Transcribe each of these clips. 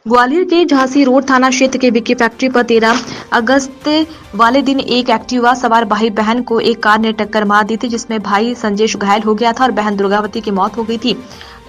ग्वालियर के झांसी रोड थाना क्षेत्र के विक्की फैक्ट्री पर 13 अगस्त वाले दिन एक एक्टिवा सवार भाई बहन को एक कार ने टक्कर मार दी थी, जिसमें भाई संजेश घायल हो गया था और बहन दुर्गावती की मौत हो गई थी।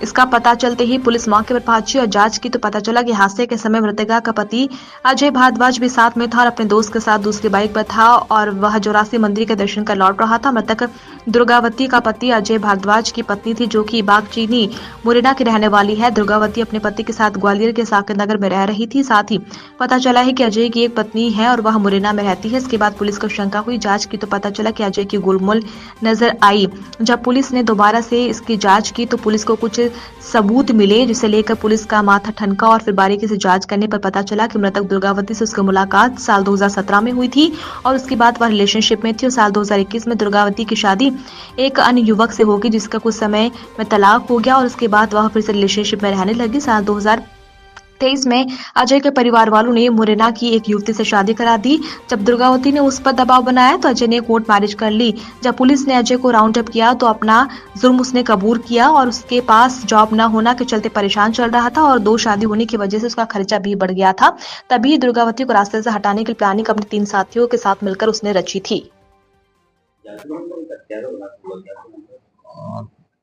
इसका पता चलते ही पुलिस मौके पर पहुंची और जांच की तो पता चला कि हादसे के समय मृतका का पति अजय भारद्वाज भी साथ में था और अपने दोस्त के साथ दूसरी बाइक पर था और वह जोरासी मंदिर के दर्शन कर लौट रहा था। मृतक दुर्गावती का पति अजय भारद्वाज की पत्नी थी, जो कि बागचीनी मुरैना की रहने वाली है। दुर्गावती अपने पति के साथ ग्वालियर के साकेत नगर में रह रही थी। साथ ही पता चला है कि अजय की एक पत्नी है और वह मुरैना में रहती है। इसके बाद पुलिस को शंका हुई, जांच की तो पता चला कि अजय की गोलमाल नजर आई। जब पुलिस ने दोबारा से इसकी जांच की तो पुलिस को कुछ सबूत मिले, जिसे लेकर पुलिस का माथा ठनका और फिर बारीकी से जांच करने पर पता चला कि मृतक दुर्गावती से उसकी मुलाकात साल 2017 में हुई थी और उसके बाद वह रिलेशनशिप में थी और साल 2021 में दुर्गावती की शादी एक अन्य युवक से होगी, जिसका कुछ समय में तलाक हो गया और उसके बाद वह फिर से रिलेशनशिप में रहने लगी। साल 2023 में अजय के परिवार वालों ने मुरैना की एक युवती से शादी करा दी। जब दुर्गावती ने उस पर दबाव बनाया तो अजय ने कोर्ट मैरिज कर ली। जब पुलिस ने अजय को राउंड अप किया तो अपना जुर्म उसने कबूल किया और उसके पास जॉब न होना के चलते परेशान चल रहा था और 2 शादी होने की वजह से उसका खर्चा भी बढ़ गया था। तभी दुर्गावती को रास्ते से हटाने की प्लानिंग अपने 3 साथियों के साथ मिलकर उसने रची थी।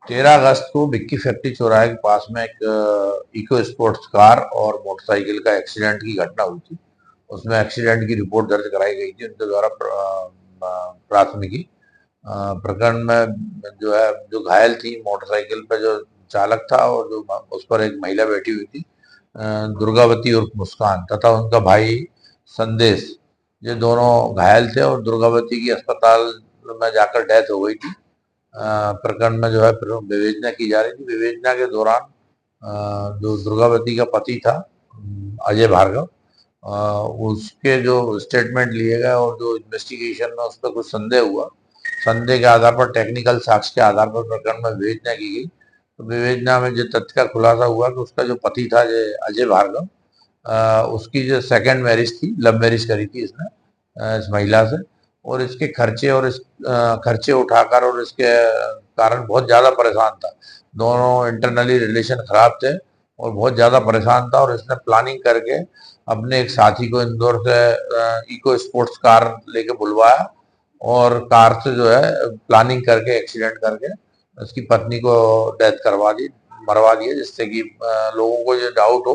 13 अगस्त को विक्की फैक्ट्री चौराहे के पास में एक इको स्पोर्ट्स कार और मोटरसाइकिल का एक्सीडेंट की घटना हुई थी। उसमें एक्सीडेंट की रिपोर्ट दर्ज कराई गई थी उनके द्वारा प्राथमिकी प्रकरण में जो घायल थी मोटरसाइकिल पे जो चालक था और जो उस पर एक महिला बैठी हुई थी दुर्गावती और मुस्कान तथा उनका भाई संदेश, ये दोनों घायल थे और दुर्गावती की अस्पताल में जाकर डेथ हो गई थी। प्रकरण में विवेचना की जा रही थी। विवेचना के दौरान जो दुर्गावती का पति था अजय भार्गव, उसके जो स्टेटमेंट लिए गए और जो इन्वेस्टिगेशन में उस पर कुछ संदेह हुआ, संदेह के आधार पर टेक्निकल साक्ष्य के आधार पर प्रकरण में विवेचना की गई। तो विवेचना में जो तथ्य का खुलासा हुआ कि उसका जो पति था अजय भार्गव, उसकी जो सेकंड मैरिज थी, लव मैरिज करी थी इसने इस महिला से और इसके खर्चे और इस खर्चे उठाकर और इसके कारण बहुत ज़्यादा परेशान था। दोनों इंटरनली रिलेशन खराब थे और बहुत ज़्यादा परेशान था और इसने प्लानिंग करके अपने एक साथी को इंदौर से इको स्पोर्ट्स कार लेके बुलवाया और कार से प्लानिंग करके एक्सीडेंट करके उसकी पत्नी को डेथ मरवा दिया, जिससे कि लोगों को ये डाउट हो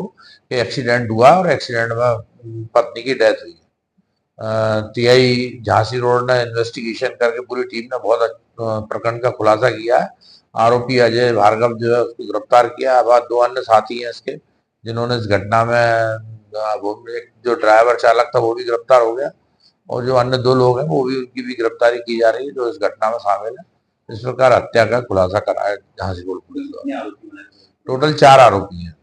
कि एक्सीडेंट हुआ और एक्सीडेंट में पत्नी की डेथ हुई। टीआई झांसी रोड ने इन्वेस्टिगेशन करके पूरी टीम ने बहुत प्रकरण का खुलासा किया है। आरोपी अजय भार्गव उसको गिरफ्तार किया। अब 2 अन्य साथी हैं इसके जिन्होंने इस घटना में एक जो ड्राइवर चालक था वो भी गिरफ्तार हो गया और जो अन्य 2 लोग हैं वो भी उनकी भी गिरफ्तारी की जा रही है जो इस घटना में शामिल है। इस प्रकार हत्या का खुलासा करा है झांसी रोड पुलिस द्वारा। टोटल 4 आरोपी हैं।